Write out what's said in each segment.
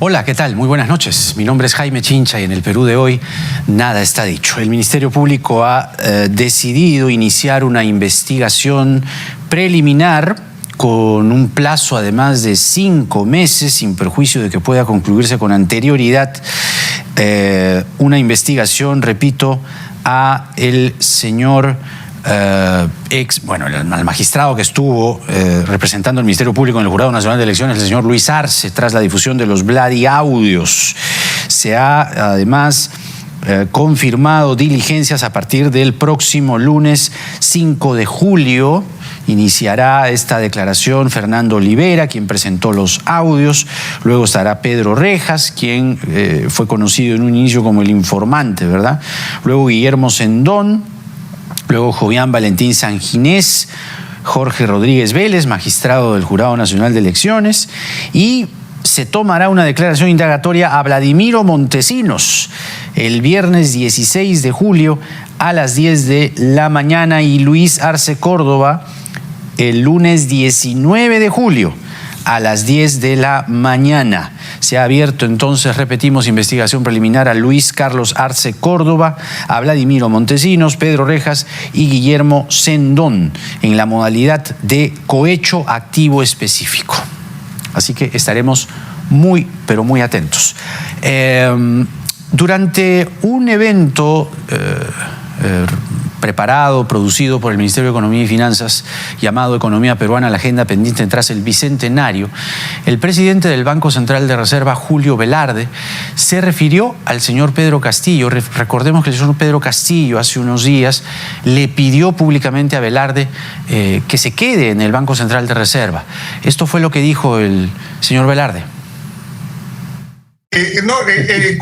Hola, ¿qué tal? Muy buenas noches. Mi nombre es Jaime Chincha y en el Perú de hoy nada está dicho. El Ministerio Público ha decidido iniciar una investigación preliminar con un plazo además de 5 meses, sin perjuicio de que pueda concluirse con anterioridad, una investigación, repito, a el señor al magistrado que estuvo representando al Ministerio Público en el Jurado Nacional de Elecciones, el señor Luis Arce, tras la difusión de los Vladiaudios. Se ha además confirmado diligencias a partir del próximo lunes 5 de julio. Iniciará esta declaración Fernando Olivera, quien presentó los audios. Luego estará Pedro Rejas, quien fue conocido en un inicio como el informante, ¿verdad? Luego Guillermo Sendón. Luego Jovián Valentín Sanginés, Jorge Rodríguez Vélez, magistrado del Jurado Nacional de Elecciones, y se tomará una declaración indagatoria a Vladimiro Montesinos el viernes 16 de julio a las 10 de la mañana y Luis Arce Córdoba el lunes 19 de julio a las 10 de la mañana. Se ha abierto entonces, repetimos, investigación preliminar a Luis Carlos Arce Córdoba, a Vladimiro Montesinos, Pedro Rejas y Guillermo Sendón en la modalidad de cohecho activo específico. Así que estaremos muy, pero muy atentos. Durante un evento preparado, producido por el Ministerio de Economía y Finanzas, llamado Economía Peruana, la agenda pendiente tras el Bicentenario, el presidente del Banco Central de Reserva, Julio Velarde, se refirió al señor Pedro Castillo. Recordemos que el señor Pedro Castillo hace unos días le pidió públicamente a Velarde que se quede en el Banco Central de Reserva. Esto fue lo que dijo el señor Velarde.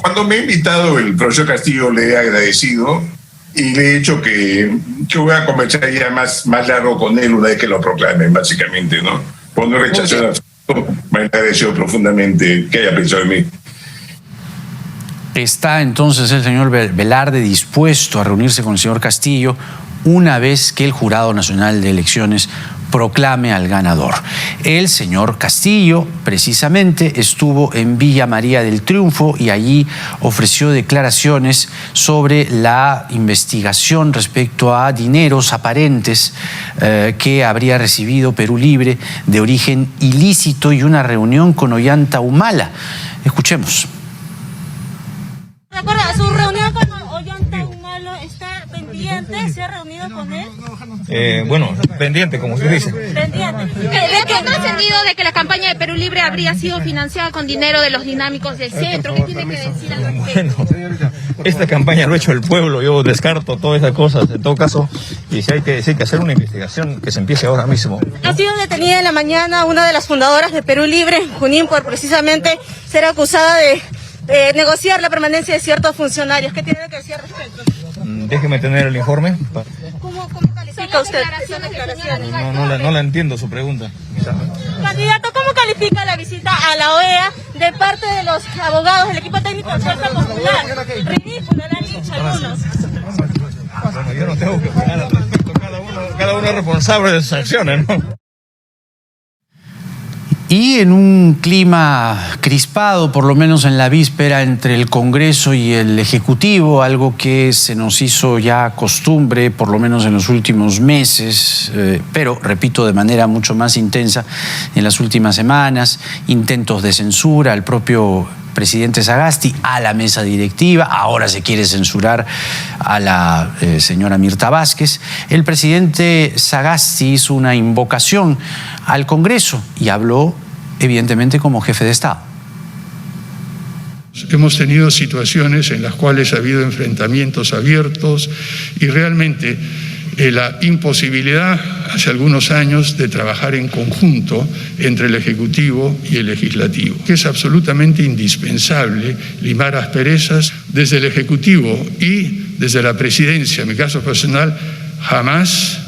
Cuando me ha invitado el profesor Castillo le he agradecido y le he dicho que voy a conversar ya más largo con él una vez que lo proclamen, básicamente, ¿no? Cuando rechazó el asunto, me agradeció profundamente que haya pensado en mí. ¿Está entonces el señor Velarde dispuesto a reunirse con el señor Castillo una vez que el Jurado Nacional de Elecciones proclame al ganador? El señor Castillo precisamente estuvo en Villa María del Triunfo y allí ofreció declaraciones sobre la investigación respecto a dineros aparentes que habría recibido Perú Libre de origen ilícito y una reunión con Ollanta Humala. Escuchemos. ¿Recuerda su reunión con Ollanta Humala? ¿Está pendiente? ¿Se ha reunido con él? Pendiente, como usted dice. Pendiente. ¿No ha sentido de que la campaña de Perú Libre habría sido financiada con dinero de los dinámicos del centro? ¿Qué tiene que decir al respecto? Bueno, esta campaña lo ha hecho el pueblo, yo descarto todas esas cosas, en todo caso, y si hay que hacer una investigación que se empiece ahora mismo. Ha sido detenida en la mañana una de las fundadoras de Perú Libre, Junín, por precisamente ser acusada de negociar la permanencia de ciertos funcionarios. ¿Qué tiene que decir al respecto? Déjeme tener el informe. ¿Cómo califica usted esas declaraciones? No la entiendo su pregunta. Candidato, ¿cómo califica la visita a la OEA de parte de los abogados del equipo técnico de Fuerza Popular? Ridículo, le han dicho algunos. Bueno, yo no tengo que opinar al respecto. Cada uno es responsable de sus acciones, ¿no? Y en un clima crispado, por lo menos en la víspera, entre el Congreso y el Ejecutivo, algo que se nos hizo ya costumbre, por lo menos en los últimos meses, pero, repito, de manera mucho más intensa en las últimas semanas, intentos de censura al propio presidente Sagasti, a la mesa directiva, ahora se quiere censurar a la señora Mirta Vázquez. El presidente Sagasti hizo una invocación al Congreso y habló evidentemente como jefe de Estado. Hemos tenido situaciones en las cuales ha habido enfrentamientos abiertos y realmente la imposibilidad hace algunos años de trabajar en conjunto entre el Ejecutivo y el Legislativo, que es absolutamente indispensable limar asperezas desde el Ejecutivo y desde la Presidencia. En mi caso personal, jamás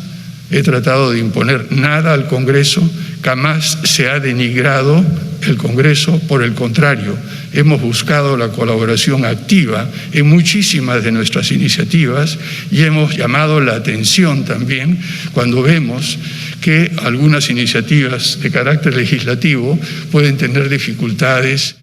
he tratado de imponer nada al Congreso, jamás se ha denigrado el Congreso, por el contrario, hemos buscado la colaboración activa en muchísimas de nuestras iniciativas y hemos llamado la atención también cuando vemos que algunas iniciativas de carácter legislativo pueden tener dificultades.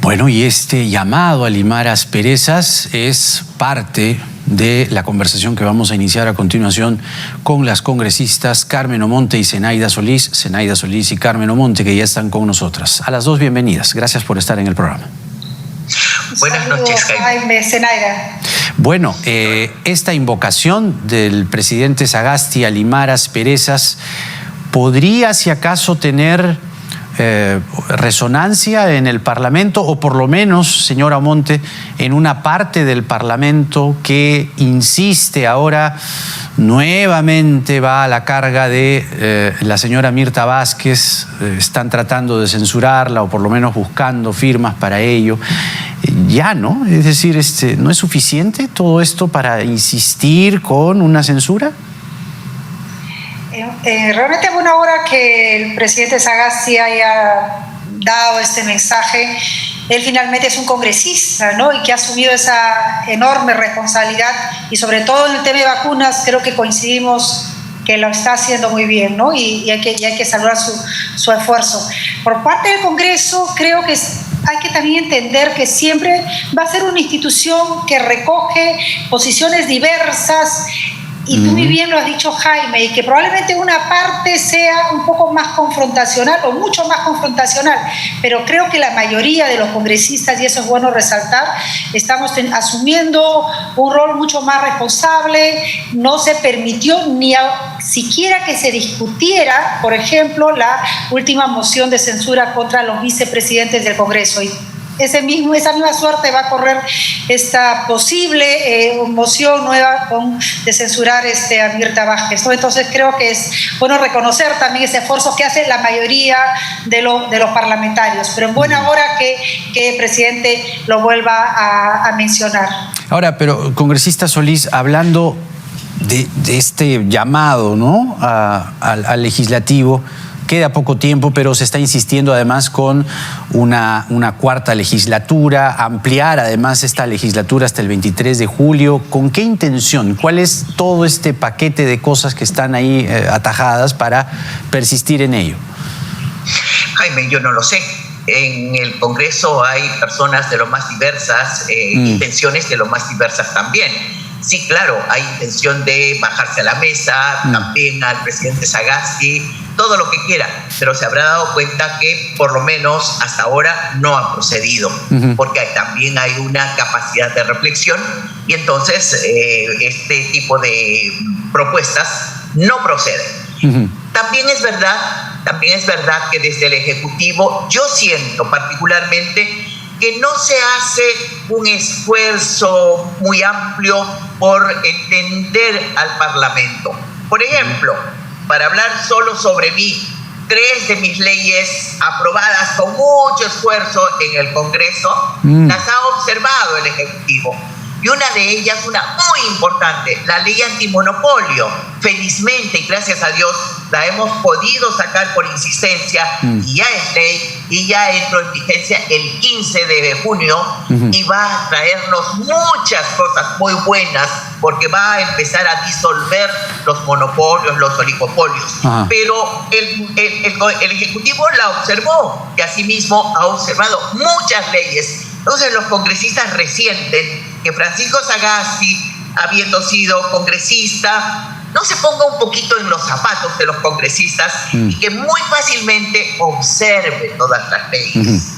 Bueno, y este llamado a limar asperezas es parte de la conversación que vamos a iniciar a continuación con las congresistas Carmen Omonte y Zenaida Solís y Carmen Omonte, que ya están con nosotras. A las dos, bienvenidas. Gracias por estar en el programa. Buenas noches, Jaime. Zenaida. Bueno, esta invocación del presidente Sagasti a limar asperezas podría, si acaso, tener resonancia en el Parlamento, o por lo menos, señora Omonte, en una parte del Parlamento que insiste ahora, nuevamente va a la carga de la señora Mirta Vázquez. Están tratando de censurarla, o por lo menos buscando firmas para ello. Ya, ¿no? Es decir, ¿no es suficiente todo esto para insistir con una censura? Realmente es buena hora que el presidente Sagasti haya dado este mensaje. Él finalmente es un congresista, ¿no? Y que ha asumido esa enorme responsabilidad, y sobre todo en el tema de vacunas creo que coincidimos que lo está haciendo muy bien, ¿no? Y hay que saludar su esfuerzo. Por parte del Congreso, creo que hay que también entender que siempre va a ser una institución que recoge posiciones diversas. Y tú muy bien lo has dicho, Jaime, y que probablemente una parte sea un poco más confrontacional o mucho más confrontacional, pero creo que la mayoría de los congresistas, y eso es bueno resaltar, estamos asumiendo un rol mucho más responsable. No se permitió ni siquiera que se discutiera, por ejemplo, la última moción de censura contra los vicepresidentes del Congreso. Y esa misma suerte va a correr esta posible moción nueva de censurar a Mirta Vázquez, ¿no? Entonces creo que es bueno reconocer también ese esfuerzo que hace la mayoría de los parlamentarios, pero en buena hora que el presidente lo vuelva a mencionar. Ahora, pero congresista Solís, hablando de este llamado, ¿no?, al legislativo, queda poco tiempo, pero se está insistiendo además con una cuarta legislatura, ampliar además esta legislatura hasta el 23 de julio. ¿Con qué intención? ¿Cuál es todo este paquete de cosas que están ahí atajadas para persistir en ello? Jaime, yo no lo sé. En el Congreso hay personas de lo más diversas, intenciones de lo más diversas también. Sí, claro, hay intención de bajarse a la mesa, también al presidente Sagasti, todo lo que quiera, pero se habrá dado cuenta que por lo menos hasta ahora no ha procedido, porque también hay una capacidad de reflexión, y entonces este tipo de propuestas no proceden. También es verdad que desde el Ejecutivo yo siento particularmente que no se hace un esfuerzo muy amplio por entender al Parlamento. Por ejemplo, para hablar solo sobre mí, 3 de mis leyes aprobadas con mucho esfuerzo en el Congreso, las ha observado el Ejecutivo. Y una de ellas, una muy importante, la ley antimonopolio. Felizmente y gracias a Dios la hemos podido sacar por insistencia, y ya es ley, y ya entró en vigencia el 15 de junio, y va a traernos muchas cosas muy buenas, porque va a empezar a disolver los monopolios, los oligopolios. Pero el Ejecutivo la observó, y asimismo ha observado muchas leyes. Entonces los congresistas resienten que Francisco Sagasti, habiendo sido congresista, no se ponga un poquito en los zapatos de los congresistas y que muy fácilmente observe todas las leyes.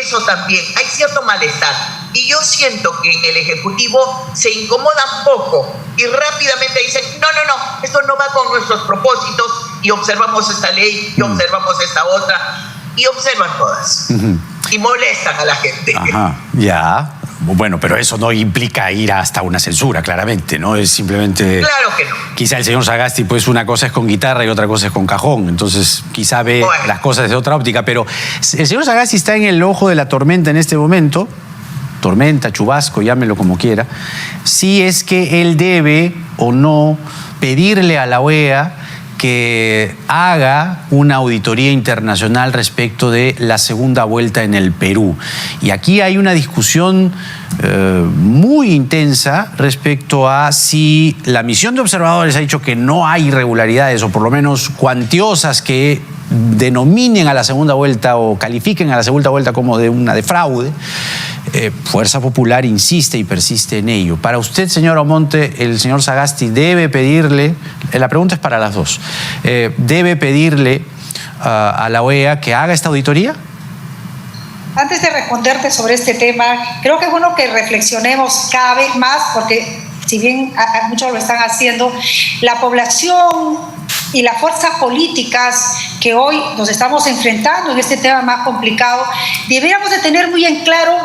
Eso también, hay cierto malestar. Y yo siento que en el Ejecutivo se incomodan poco y rápidamente dicen, no, esto no va con nuestros propósitos, y observamos esta ley y observamos esta otra, y observan todas. Y molestan a la gente. Ya. Bueno, pero eso no implica ir hasta una censura, claramente, ¿no? Es simplemente... Claro que no. Quizá el señor Sagasti, pues una cosa es con guitarra y otra cosa es con cajón, entonces quizá ve las cosas desde otra óptica, pero el señor Sagasti está en el ojo de la tormenta en este momento, tormenta, chubasco, llámelo como quiera, si es que él debe o no pedirle a la OEA que haga una auditoría internacional respecto de la segunda vuelta en el Perú. Y aquí hay una discusión muy intensa respecto a si la misión de observadores ha dicho que no hay irregularidades, o por lo menos cuantiosas, que denominen a la segunda vuelta o califiquen a la segunda vuelta como de fraude, Fuerza Popular insiste y persiste en ello. Para usted, señor Omonte, el señor Sagasti debe pedirle, la pregunta es para las dos, debe pedirle a la OEA que haga esta auditoría. Antes de responderte sobre este tema, creo que es bueno que reflexionemos cada vez más, porque si bien muchos lo están haciendo, la población y las fuerzas políticas que hoy nos estamos enfrentando en este tema más complicado, deberíamos de tener muy en claro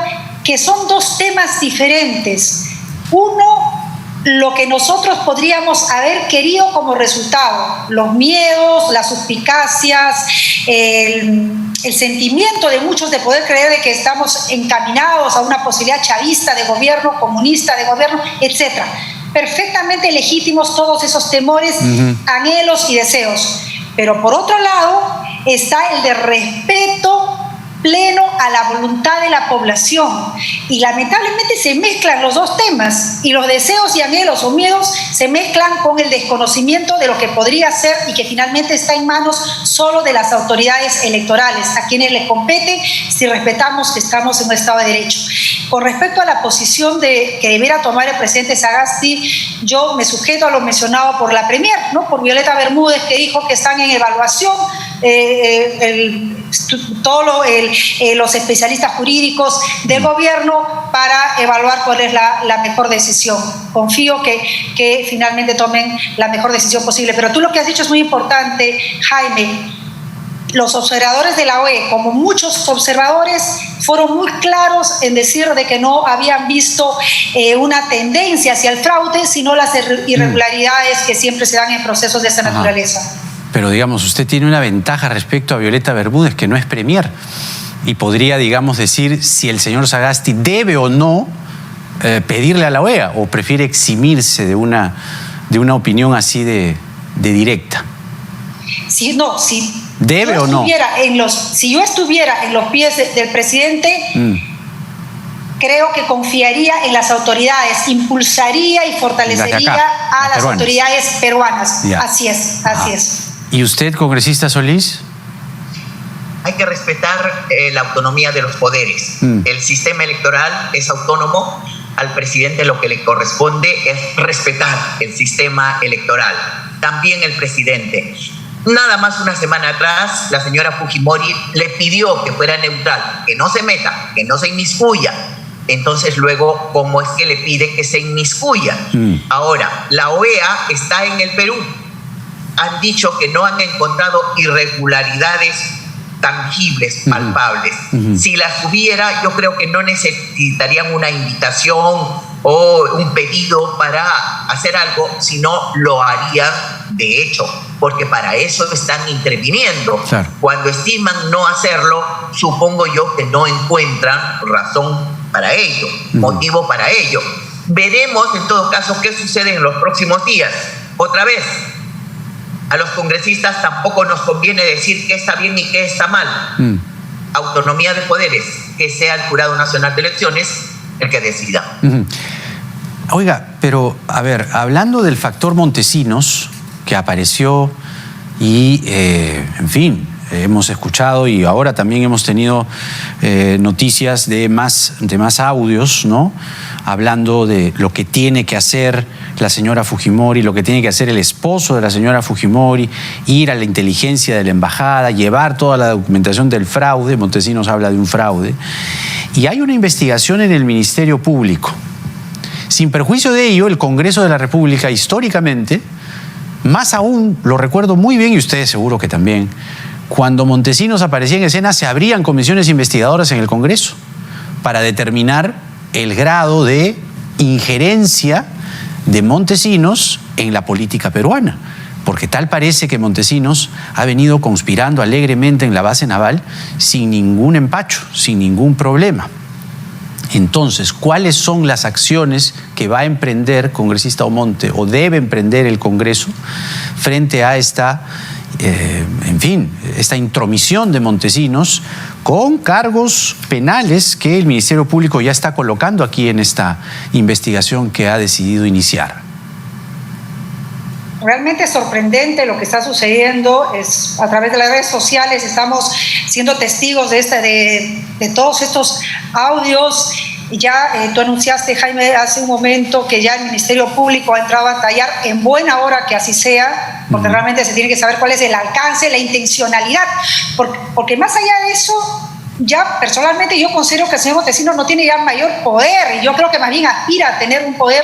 que son dos temas diferentes. Uno, lo que nosotros podríamos haber querido como resultado, los miedos, las suspicacias, el sentimiento de muchos de poder creer de que estamos encaminados a una posibilidad chavista de gobierno, comunista de gobierno, etcétera. Perfectamente legítimos todos esos temores, anhelos y deseos. Pero por otro lado está el de respeto pleno a la voluntad de la población, y lamentablemente se mezclan los dos temas, y los deseos y anhelos o miedos se mezclan con el desconocimiento de lo que podría ser y que finalmente está en manos solo de las autoridades electorales, a quienes les compete si respetamos que estamos en un Estado de Derecho. Con respecto a la posición que debiera tomar el presidente Sagasti, yo me sujeto a lo mencionado por la Premier, ¿no? Por Violeta Bermúdez, que dijo que están en evaluación los especialistas jurídicos del gobierno para evaluar cuál es la mejor decisión. Confío que finalmente tomen la mejor decisión posible. Pero tú lo que has dicho es muy importante, Jaime. Los observadores de la OE, como muchos observadores, fueron muy claros en decir de que no habían visto una tendencia hacia el fraude, sino las irregularidades que siempre se dan en procesos de esta naturaleza. Pero digamos, usted tiene una ventaja respecto a Violeta Bermúdez, que no es premier, y podría, digamos, decir si el señor Sagasti debe o no pedirle a la OEA, o prefiere eximirse de una opinión así de directa. Si ¿debe o no? Si yo estuviera en los pies del presidente, creo que confiaría en las autoridades, impulsaría y fortalecería a las autoridades peruanas. Ya. Así es. ¿Y usted, congresista Solís? Hay que respetar la autonomía de los poderes. El sistema electoral es autónomo. Al presidente lo que le corresponde es respetar el sistema electoral. También el presidente. Nada más una semana atrás, la señora Fujimori le pidió que fuera neutral, que no se meta, que no se inmiscuya. Entonces luego, ¿cómo es que le pide que se inmiscuya? Ahora, la OEA está en el Perú. Han dicho que no han encontrado irregularidades tangibles, palpables. Si las hubiera, yo creo que no necesitarían una invitación o un pedido para hacer algo, sino lo harían de hecho, porque para eso están interviniendo. Claro. Cuando estiman no hacerlo, supongo yo que no encuentran razón para ello, motivo para ello. Veremos en todo caso qué sucede en los próximos días. Otra vez, a los congresistas tampoco nos conviene decir qué está bien y qué está mal. Autonomía de poderes, que sea el Jurado Nacional de Elecciones el que decida. Oiga, pero a ver, hablando del factor Montesinos, que apareció y, en fin, hemos escuchado y ahora también hemos tenido noticias de más audios, ¿no? Hablando de lo que tiene que hacer la señora Fujimori, lo que tiene que hacer el esposo de la señora Fujimori, ir a la inteligencia de la embajada, llevar toda la documentación del fraude. Montesinos habla de un fraude. Y hay una investigación en el Ministerio Público. Sin perjuicio de ello, el Congreso de la República, históricamente, más aún, lo recuerdo muy bien, y ustedes seguro que también, cuando Montesinos aparecía en escena, se abrían comisiones investigadoras en el Congreso para determinar el grado de injerencia de Montesinos en la política peruana. Porque tal parece que Montesinos ha venido conspirando alegremente en la base naval sin ningún empacho, sin ningún problema. Entonces, ¿cuáles son las acciones que va a emprender congresista Omonte o debe emprender el Congreso frente a esta intromisión de Montesinos con cargos penales que el Ministerio Público ya está colocando aquí en esta investigación que ha decidido iniciar? realmente sorprendente lo que está sucediendo. Es, a través de las redes sociales estamos siendo testigos de todos estos audios. Ya tú anunciaste, Jaime, hace un momento que ya el Ministerio Público ha entrado a tallar, en buena hora que así sea, porque realmente se tiene que saber cuál es el alcance, la intencionalidad, porque más allá de eso, ya personalmente yo considero que el señor Montesinos no tiene ya mayor poder, y yo creo que más bien aspira a tener un poder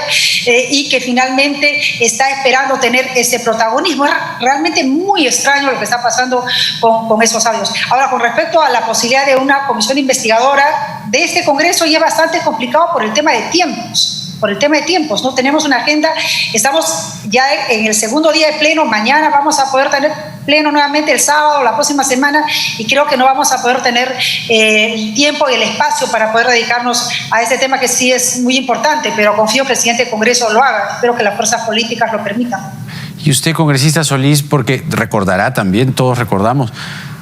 y que finalmente está esperando tener ese protagonismo. Es realmente muy extraño lo que está pasando con esos audios. Ahora, con respecto a la posibilidad de una comisión investigadora de este Congreso, ya es bastante complicado por el tema de tiempos. ¿No? Tenemos una agenda, estamos ya en el segundo día de pleno, mañana vamos a poder tener pleno nuevamente el sábado, la próxima semana, y creo que no vamos a poder tener el tiempo y el espacio para poder dedicarnos a este tema que sí es muy importante, pero confío que el siguiente Congreso lo haga, espero que las fuerzas políticas lo permitan. Y usted, congresista Solís, porque recordará también, todos recordamos,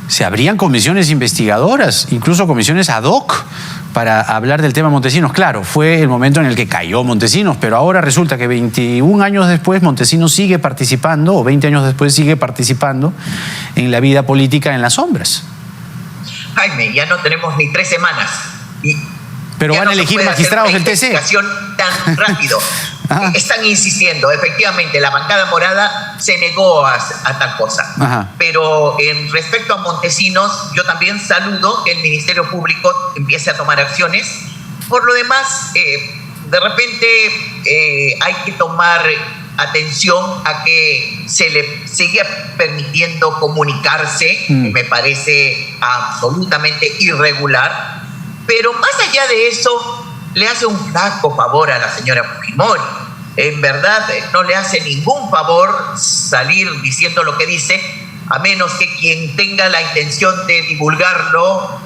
se abrían comisiones investigadoras, incluso comisiones ad hoc, para hablar del tema Montesinos. Claro, fue el momento en el que cayó Montesinos, pero ahora resulta que 21 años después Montesinos sigue participando, o 20 años después sigue participando en la vida política en las sombras. Jaime, ya no tenemos ni 3 semanas. Pero van a elegir magistrados del TC. Tan rápido. Están insistiendo. Efectivamente, la bancada morada se negó a tal cosa. Ajá. Pero en respecto a Montesinos, yo también saludo que el Ministerio Público empiece a tomar acciones. Por lo demás, de repente hay que tomar atención a que se le siga permitiendo comunicarse, me parece absolutamente irregular. Pero más allá de eso, le hace un flaco favor a la señora Fujimori. En verdad, no le hace ningún favor salir diciendo lo que dice, a menos que quien tenga la intención de divulgarlo,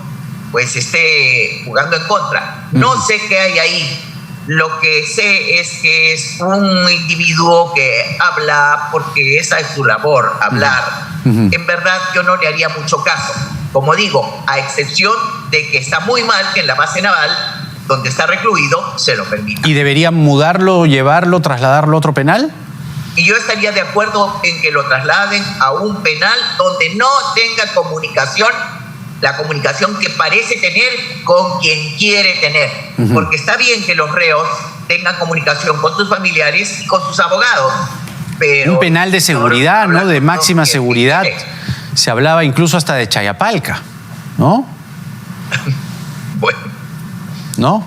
pues esté jugando en contra. No sé qué hay ahí. Lo que sé es que es un individuo que habla porque esa es su labor, hablar. En verdad, yo no le haría mucho caso. Como digo, a excepción de que está muy mal que en la base naval, donde está recluido, se lo permita. ¿Y deberían mudarlo, llevarlo, trasladarlo a otro penal? Y yo estaría de acuerdo en que lo trasladen a un penal donde no tenga comunicación, la comunicación que parece tener con quien quiere tener. Porque está bien que los reos tengan comunicación con sus familiares y con sus abogados. Pero un penal de seguridad, ¿no? De máxima seguridad. Se hablaba incluso hasta de Chayapalca, ¿no? Bueno. ¿No?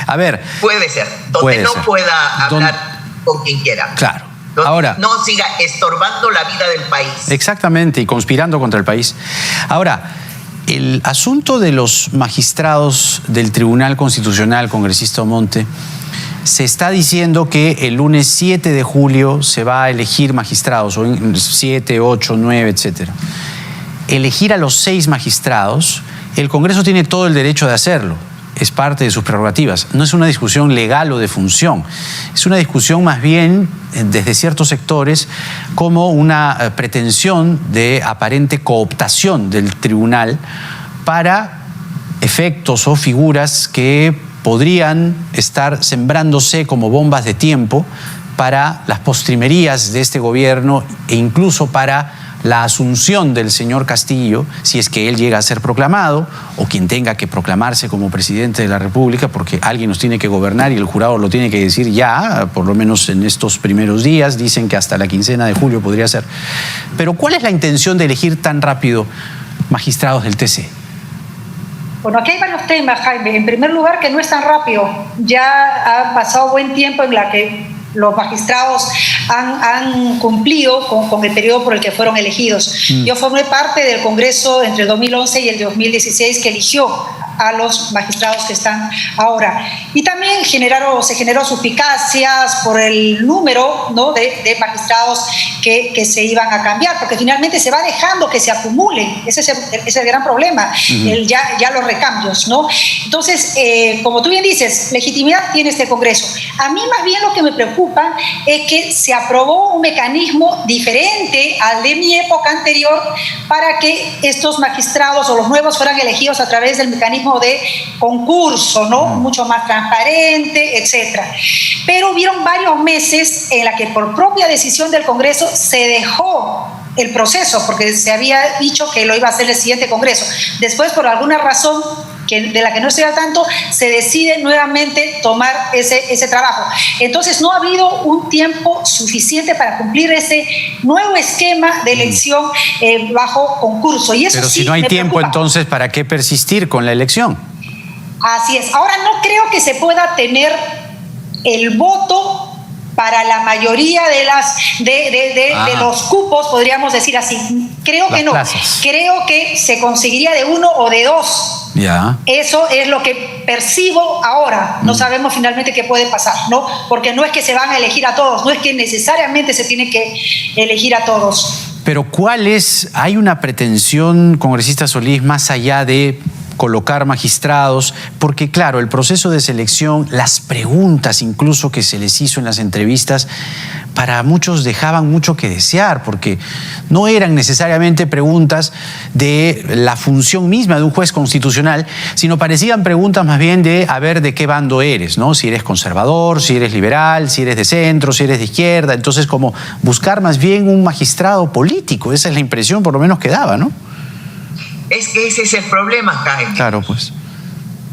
A ver. Puede ser. Donde no pueda hablar con quien quiera. Claro. Donde ahora, no siga estorbando la vida del país. Exactamente, y conspirando contra el país. Ahora, el asunto de los magistrados del Tribunal Constitucional, congresista Omonte, se está diciendo que el lunes 7 de julio se va a elegir magistrados, o 7, 8, 9, etcétera. Elegir a los 6 magistrados, el Congreso tiene todo el derecho de hacerlo. Es parte de sus prerrogativas. No es una discusión legal o de función. Es una discusión más bien, desde ciertos sectores, como una pretensión de aparente cooptación del tribunal para efectos o figuras que podrían estar sembrándose como bombas de tiempo para las postrimerías de este gobierno e incluso para la asunción del señor Castillo, si es que él llega a ser proclamado, o quien tenga que proclamarse como presidente de la República, porque alguien nos tiene que gobernar y el jurado lo tiene que decir ya, por lo menos en estos primeros días. Dicen que hasta la quincena de julio podría ser. Pero ¿cuál es la intención de elegir tan rápido magistrados del TC? Bueno, aquí hay varios temas, Jaime. En primer lugar, que no es tan rápido. Ya ha pasado buen tiempo en la que los magistrados han cumplido con el periodo por el que fueron elegidos. Yo formé parte del Congreso entre el 2011 y el 2016 que eligió a los magistrados que están ahora. Y también se generó suspicacias por el número, ¿no?, de magistrados que se iban a cambiar, porque finalmente se va dejando que se acumulen. Ese es el gran problema, ya los recambios, ¿no? Entonces, como tú bien dices, legitimidad tiene este Congreso. A mí más bien lo que me preocupa es que se aprobó un mecanismo diferente al de mi época anterior para que estos magistrados o los nuevos fueran elegidos a través del mecanismo mecanismo de concurso, ¿no? Mucho más transparente, etcétera. Pero hubieron varios meses en la que por propia decisión del Congreso se dejó el proceso, porque se había dicho que lo iba a hacer el siguiente Congreso. Después, por alguna razón de la que no estoy al tanto, se decide nuevamente tomar ese trabajo. Entonces, no ha habido un tiempo suficiente para cumplir ese nuevo esquema de elección bajo concurso. Y eso Pero sí si no hay me tiempo, preocupa. entonces, ¿para qué persistir con la elección? Así es. Ahora, no creo que se pueda tener el voto para la mayoría de los cupos, podríamos decir así. Creo que no. Plazas. Creo que se conseguiría de uno o de dos. Ya. Eso es lo que percibo ahora. No sabemos finalmente qué puede pasar, ¿no? Porque no es que se van a elegir a todos, no es que necesariamente se tiene que elegir a todos. Pero ¿cuál es? ¿Hay una pretensión, congresista Solís, más allá de colocar magistrados? Porque claro, el proceso de selección, las preguntas incluso que se les hizo en las entrevistas, para muchos dejaban mucho que desear, porque no eran necesariamente preguntas de la función misma de un juez constitucional, sino parecían preguntas más bien de a ver de qué bando eres, ¿no? Si eres conservador, si eres liberal, si eres de centro, si eres de izquierda. Entonces, como buscar más bien un magistrado político, esa es la impresión por lo menos que daba, ¿no? Es que ese es el problema, Jaime. Claro, pues.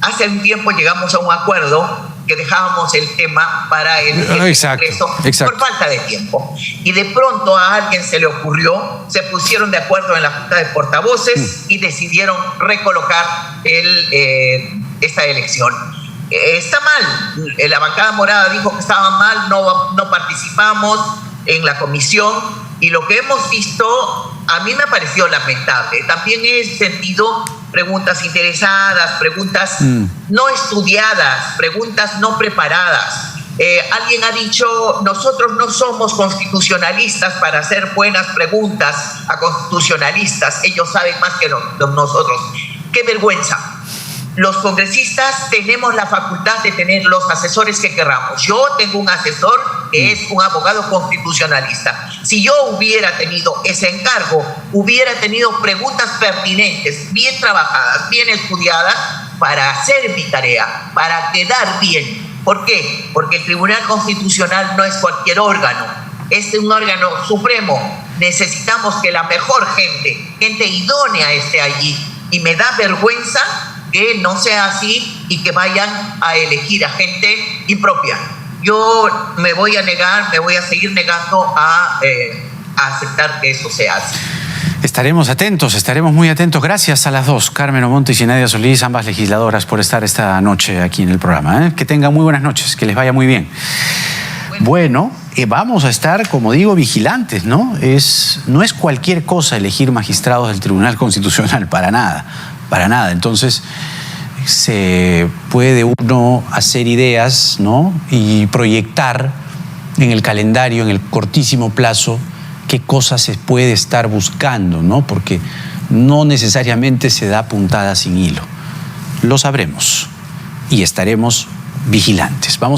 Hace un tiempo llegamos a un acuerdo que dejábamos el tema para el Congreso por falta de tiempo. Y de pronto a alguien se le ocurrió, se pusieron de acuerdo en la Junta de Portavoces y decidieron recolocar esta elección. Está mal. La bancada morada dijo que estaba mal, no participamos en la comisión, y lo que hemos visto a mí me ha parecido lamentable. También he sentido preguntas interesadas, preguntas no estudiadas, preguntas no preparadas. Alguien ha dicho, nosotros no somos constitucionalistas para hacer buenas preguntas a constitucionalistas, ellos saben más que nosotros. ¡Qué vergüenza! Los congresistas tenemos la facultad de tener los asesores que queramos. Yo tengo un asesor que es un abogado constitucionalista. Si yo hubiera tenido ese encargo, hubiera tenido preguntas pertinentes, bien trabajadas, bien estudiadas, para hacer mi tarea, para quedar bien. ¿Por qué? Porque el Tribunal Constitucional no es cualquier órgano, es un órgano supremo. Necesitamos que la mejor gente idónea esté allí. Y me da vergüenza que no sea así y que vayan a elegir a gente impropia. Yo me voy a negar, me voy a seguir negando a aceptar que eso se hace. Estaremos atentos, estaremos muy atentos. Gracias a las dos, Carmen Omonte y Xinaida Solís, ambas legisladoras, por estar esta noche aquí en el programa. Que tengan muy buenas noches, que les vaya muy bien. Bueno, vamos a estar, como digo, vigilantes, ¿no? No es cualquier cosa elegir magistrados del Tribunal Constitucional, para nada. Entonces, se puede uno hacer ideas, ¿no? Y proyectar en el calendario, en el cortísimo plazo, qué cosas se puede estar buscando, ¿no? Porque no necesariamente se da puntada sin hilo. Lo sabremos y estaremos vigilantes. Vamos